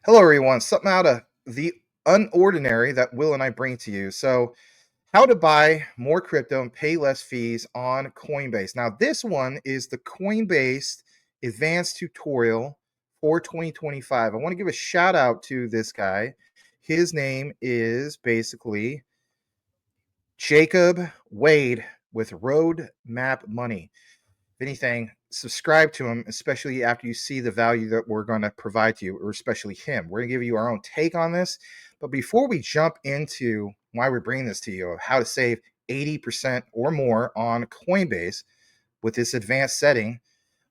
Hello, everyone. Something out of the unordinary that Will and I bring to you. So, how to buy more crypto and pay less fees on Coinbase. Now, this one is the Coinbase advanced tutorial for 2025. I want to give a shout out to this guy. His name is basically Jacob Wade with Roadmap Money. If anything, subscribe to him, especially after you see the value that we're going to provide to you, or especially him. We're going to give you our own take on this. But before we jump into why we're bringing this to you, of how to save 80% or more on Coinbase with this advanced setting,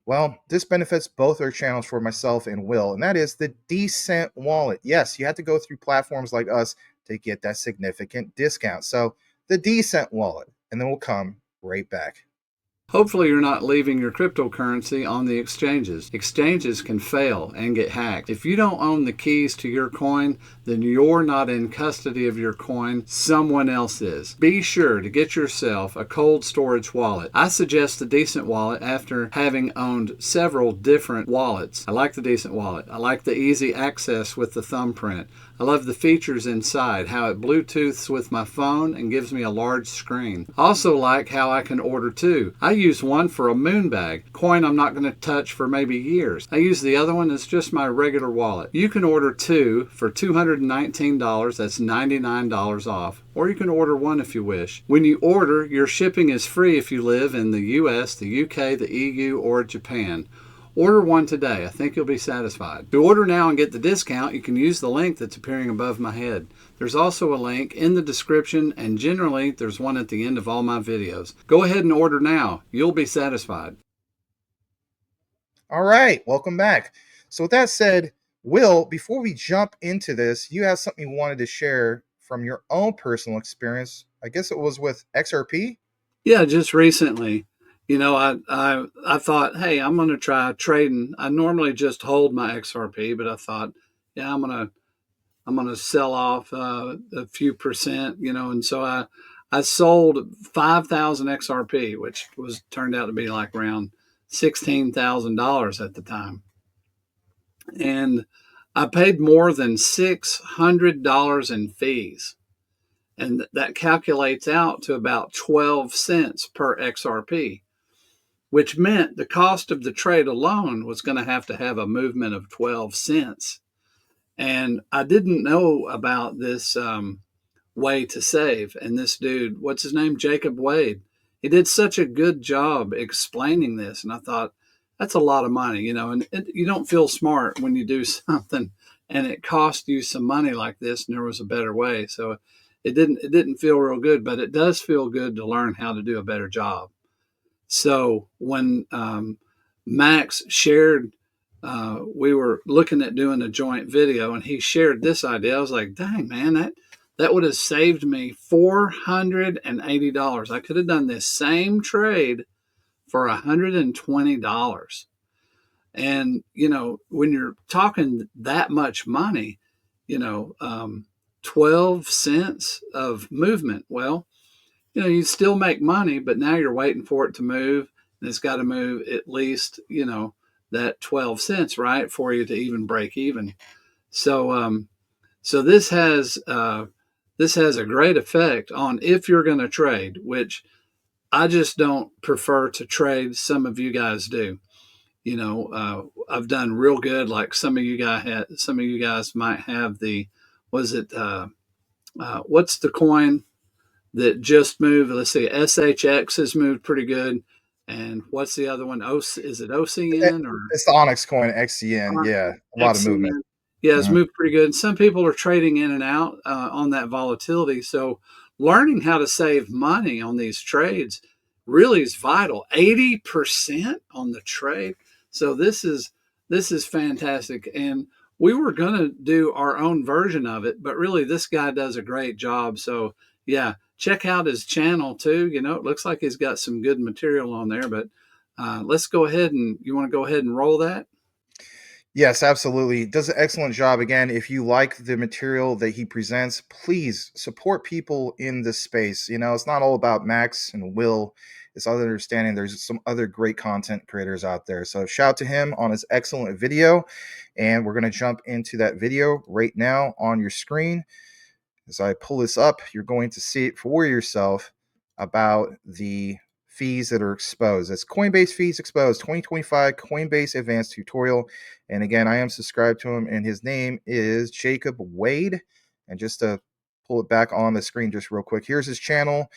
well, this benefits both our channels for myself and Will, and that is the Decent wallet. Yes, you have to go through platforms like us to get that significant discount. So the Decent wallet, and then we'll come right back. Hopefully you're not leaving your cryptocurrency on the exchanges. Exchanges can fail and get hacked. If you don't own the keys to your coin, then you're not in custody of your coin, someone else is. Be sure to get yourself a cold storage wallet. I suggest the Decent wallet after having owned several different wallets. I like the Decent wallet. I like the easy access with the thumbprint. I love the features inside, how it Bluetooths with my phone and gives me a large screen. I also like how I can order two. I use one for a moon bag, coin I'm not going to touch for maybe years. I use the other one as just my regular wallet. You can order two for $219, that's $99 off. Or you can order one if you wish. When you order, your shipping is free if you live in the US, the UK, the EU, or Japan. Order one today. I think you'll be satisfied. To order now and get the discount, you can use the link that's appearing above my head. There's also a link in the description, and generally there's one at the end of all my videos. Go ahead and order now. You'll be satisfied. All right, welcome back. So with that said, Will, before we jump into this, you have something you wanted to share from your own personal experience. I guess it was with XRP. Yeah, just recently. I thought, hey, I'm going to try trading. I normally just hold my XRP, but I thought, yeah, I'm gonna sell off a few percent, and so I sold 5,000 XRP, which was turned out to be like around $16,000 at the time, and I paid more than $600 in fees, and that calculates out to about 12 cents per XRP, which meant the cost of the trade alone was going to have a movement of 12 cents. And I didn't know about this way to save. And this dude, what's his name? Jacob Wade. He did such a good job explaining this. And I thought, that's a lot of money, and you don't feel smart when you do something and it cost you some money like this and there was a better way. So it didn't feel real good, but it does feel good to learn how to do a better job. So when Max shared, we were looking at doing a joint video, and he shared this idea. I was like, "Dang, man, that would have saved me $480. I could have done this same trade for $120." And when you're talking that much money, 12 cents of movement. Well, you still make money, but now you're waiting for it to move, and it's got to move at least, that 12 cents, right, for you to even break even. So this has a great effect on if you're going to trade, which I just don't prefer to trade. Some of you guys do. I've done real good. Like some of you guys might have the, was it, what's the coin that just moved? Let's see, SHX has moved pretty good. And what's the other one? Is it OCN or It's the Onyx coin, XCN. Yeah, a lot of movement. XCN? Yeah, it's Mhm. moved pretty good. Some people are trading in and out on that volatility. So learning how to save money on these trades really is vital. 80% on the trade. So this is fantastic. And we were going to do our own version of it, but really this guy does a great job. So yeah, check out his channel too. It looks like he's got some good material on there, but let's go ahead and you want to go ahead and roll that? Yes, absolutely. Does an excellent job. Again, if you like the material that he presents, please support people in this space. It's not all about Max and Will. It's other understanding there's some other great content creators out there. So shout out to him on his excellent video. And we're going to jump into that video right now on your screen. As I pull this up, you're going to see it for yourself about the fees that are exposed. That's Coinbase fees exposed 2025 Coinbase advanced tutorial. And again, I am subscribed to him, and his name is Jacob Wade. And just to pull it back on the screen just real quick, here's his channel.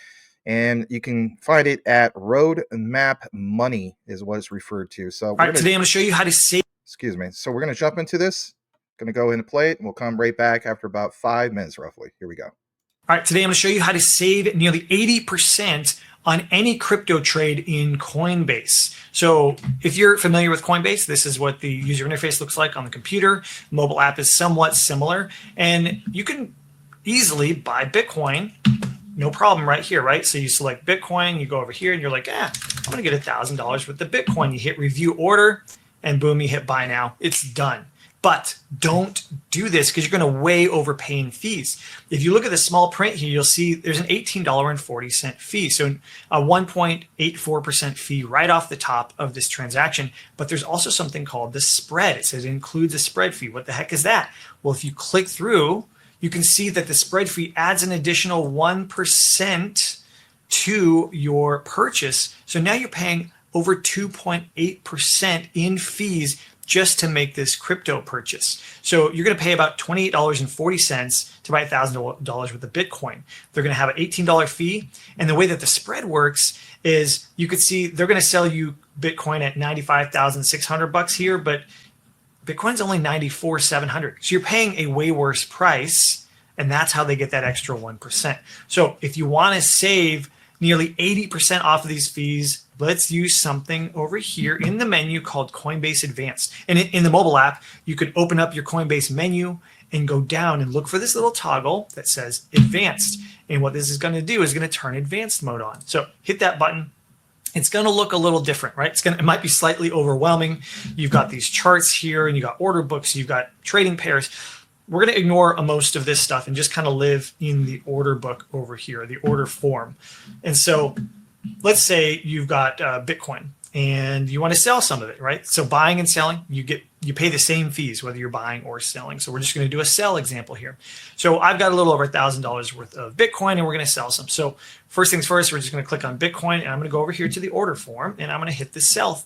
And you can find it at Roadmap Money is what it's referred to. So all right, today I'm going to show you how to save. Excuse me. So we're going to jump into this. Going to go ahead and play it, and we'll come right back after about 5 minutes roughly. Here we go. All right, today I'm going to show you how to save nearly 80% on any crypto trade in Coinbase. So if you're familiar with Coinbase, this is what the user interface looks like on the computer. Mobile app is somewhat similar, and you can easily buy Bitcoin. No problem right here, right? So you select Bitcoin, you go over here, and you're like, I'm going to get $1,000 worth of Bitcoin. You hit review order, and boom, you hit buy now. It's done. But don't do this because you're going to way overpay in fees. If you look at the small print here, you'll see there's an $18.40 fee. So a 1.84% fee right off the top of this transaction. But there's also something called the spread. It says it includes a spread fee. What the heck is that? Well, if you click through, you can see that the spread fee adds an additional 1% to your purchase. So now you're paying over 2.8% in fees just to make this crypto purchase. So you're going to pay about $28.40 to buy $1,000 worth of Bitcoin. They're going to have an $18 fee. And the way that the spread works is you could see they're going to sell you Bitcoin at $95,600 here, but Bitcoin's only $94,700. So you're paying a way worse price, and that's how they get that extra 1%. So if you want to save nearly 80% off of these fees, let's use something over here in the menu called Coinbase Advanced. And in the mobile app, you could open up your Coinbase menu and go down and look for this little toggle that says Advanced. And what this is going to do is going to turn Advanced mode on. So hit that button. It's going to look a little different, right? It might be slightly overwhelming. You've got these charts here, and you got order books, you've got trading pairs. We're going to ignore most of this stuff and just kind of live in the order book over here, the order form. And so let's say you've got Bitcoin and you want to sell some of it, right? So buying and selling, you pay the same fees whether you're buying or selling. So we're just going to do a sell example here. So I've got a little over $1,000 worth of Bitcoin, and we're going to sell some. So first things first, we're just going to click on Bitcoin, and I'm going to go over here to the order form, and I'm going to hit the sell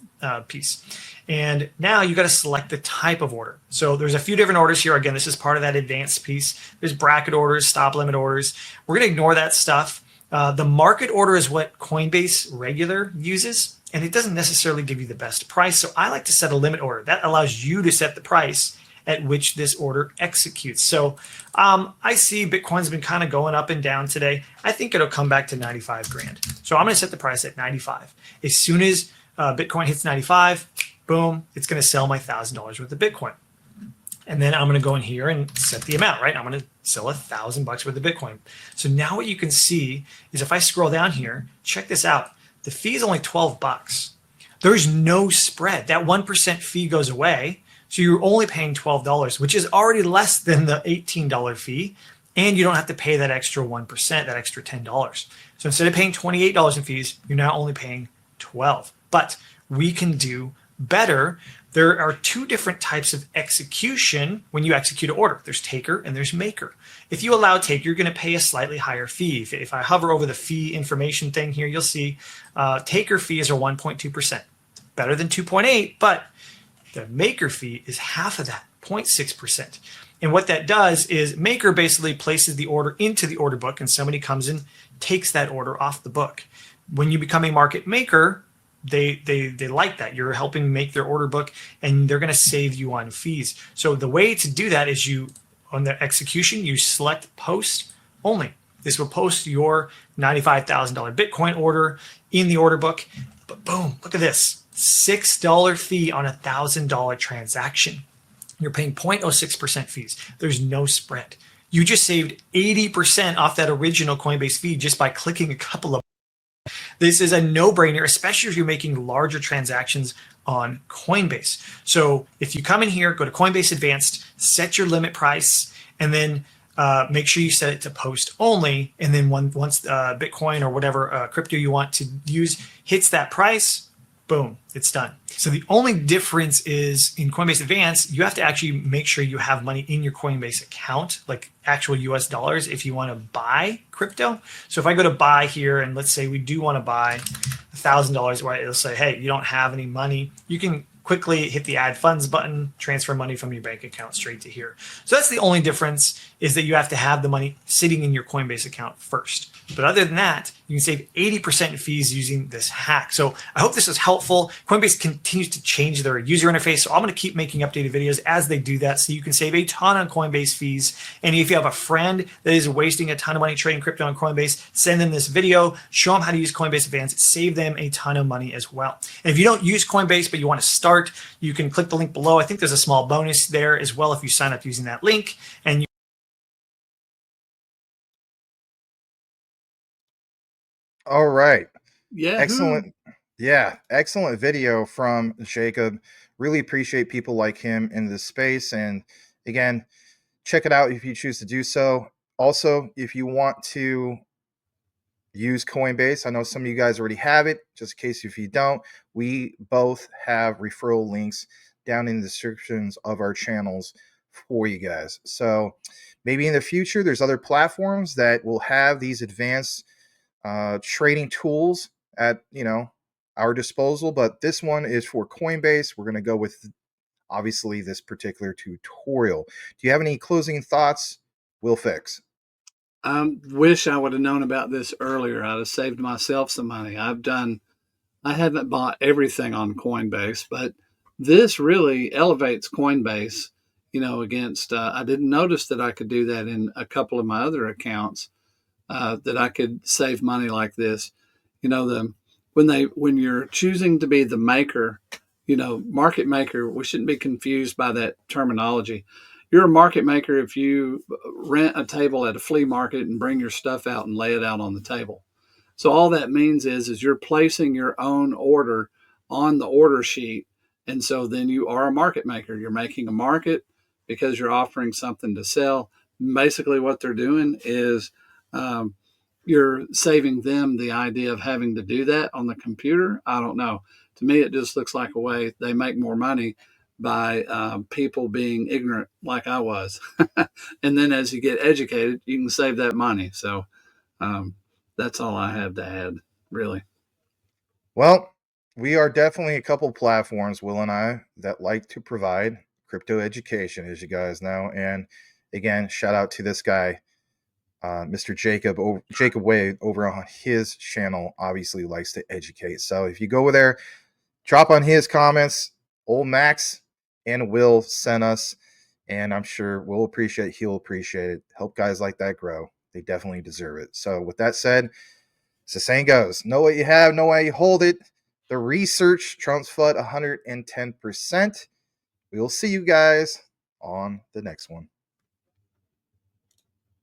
piece. And now you got to select the type of order. So there's a few different orders here. Again, this is part of that advanced piece. There's bracket orders, stop limit orders. We're going to ignore that stuff. The market order is what Coinbase regular uses, and it doesn't necessarily give you the best price. So I like to set a limit order. That allows you to set the price at which this order executes. So I see Bitcoin's been kind of going up and down today. I think it'll come back to 95 grand. So I'm going to set the price at 95. As soon as Bitcoin hits 95, boom, it's going to sell my $1,000 worth of Bitcoin. And then I'm going to go in here and set the amount, right? I'm going to sell $1,000 worth of Bitcoin. So now what you can see is if I scroll down here, check this out. The fee is only $12. There's no spread. That 1% fee goes away. So you're only paying $12, which is already less than the $18 fee. And you don't have to pay that extra 1%, that extra $10. So instead of paying $28 in fees, you're now only paying $12. But we can do better. There are two different types of execution when you execute an order. There's taker and there's maker. If you allow taker, you're going to pay a slightly higher fee. If I hover over the fee information thing here, you'll see taker fees are 1.2%. Better than 2.8, but the maker fee is half of that, 0.6%. And what that does is maker basically places the order into the order book, and somebody comes in, takes that order off the book. When you become a market maker, they like that. You're helping make their order book, and they're going to save you on fees. So the way to do that is on the execution, you select post only. This will post your $95,000 Bitcoin order in the order book. But boom, look at this. $6 fee on a $1,000 transaction. You're paying 0.06% fees. There's no spread. You just saved 80% off that original Coinbase fee just by clicking a couple of. this is a no-brainer, especially if you're making larger transactions on Coinbase. So if you come in here, go to Coinbase Advanced, set your limit price, and then make sure you set it to post only. And then once Bitcoin or whatever crypto you want to use hits that price, boom, it's done. So the only difference is in Coinbase Advanced, you have to actually make sure you have money in your Coinbase account, like actual US dollars, if you want to buy crypto. So if I go to buy here, and let's say we do want to buy $1,000, right? It'll say, hey, you don't have any money. You can quickly hit the add funds button, transfer money from your bank account straight to here. So that's the only difference, is that you have to have the money sitting in your Coinbase account first. But other than that, you can save 80% in fees using this hack. So I hope this was helpful. Coinbase continues to change their user interface, so I'm going to keep making updated videos as they do that, so you can save a ton on Coinbase fees. And if you have a friend that is wasting a ton of money trading crypto on Coinbase, send them this video, show them how to use Coinbase Advanced, save them a ton of money as well. And if you don't use Coinbase but you want to start, you can click the link below. I think there's a small bonus there as well if you sign up using that link. And All right. Yeah. Excellent. Yeah, excellent video from Jacob. Really appreciate people like him in this space. And again, check it out if you choose to do so. Also, if you want to use Coinbase, I know some of you guys already have it. Just in case if you don't, we both have referral links down in the descriptions of our channels for you guys. So maybe in the future, there's other platforms that will have these advanced trading tools at our disposal, but this one is for Coinbase. We're going to go with obviously this particular tutorial. Do you have any closing thoughts, Will Fix? Wish I would have known about this earlier. I'd have saved myself some money. I haven't bought everything on Coinbase, but this really elevates Coinbase, against, I didn't notice that I could do that in a couple of my other accounts, that I could save money like this. When you're choosing to be the maker, market maker, we shouldn't be confused by that terminology. You're a market maker if you rent a table at a flea market and bring your stuff out and lay it out on the table. So all that means is you're placing your own order on the order sheet. And so then you are a market maker. You're making a market because you're offering something to sell. Basically what they're doing is you're saving them the idea of having to do that on the computer. I don't know. To me, it just looks like a way they make more money by people being ignorant like I was. And then as you get educated, you can save that money. So that's all I have to add, really. Well, we are definitely a couple platforms, Will and I, that like to provide crypto education, as you guys know. And again, shout out to this guy, Mr. Jacob Wade, over on his channel. Obviously likes to educate. So if you go over there, drop on his comments. Old Max and Will sent us, and I'm sure we'll appreciate, he'll appreciate it. Help guys like that grow. They definitely deserve it. So with that said, as the saying goes, know what you have, know why you hold it. The research trumps FUD 110%. We will see you guys on the next one.